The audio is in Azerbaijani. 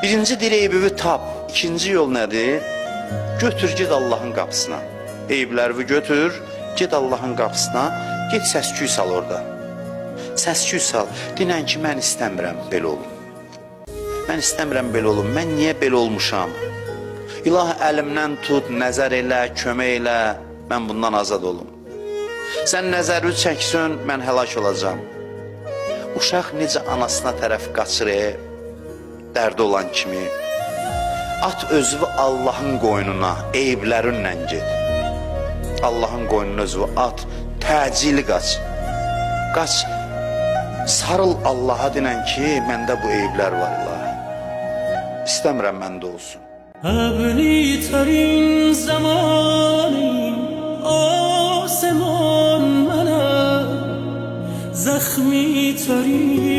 Birinci deyir eybivi tap. İkinci yol nədir? Götür, ged Allahın qapısına. Eyiblərini götür, ged Allahın qapısına. Ged səs-küy sal orada. Səs-küy sal. Dinən ki, mən istəmirəm belə olum. Mən istəmirəm belə olum. Mən niyə belə olmuşam? İlahi əlimdən tut, nəzər elə, kömək elə. Mən bundan azad olum. Sən nəzəri çəksin, mən həlak olacam. Uşaq necə anasına tərəf qaçır, dərdi olan kimi. At özünü Allahın qoynuna, eyiblərinlə ged. Allahın qoynuna özünü at, təcili qaç. Qaç, sarıl Allaha dinən ki, məndə bu eyiblər var ilahi. İstəmirəm məndə olsun. ابری ترین زمانی آسمان منم زخمی ترین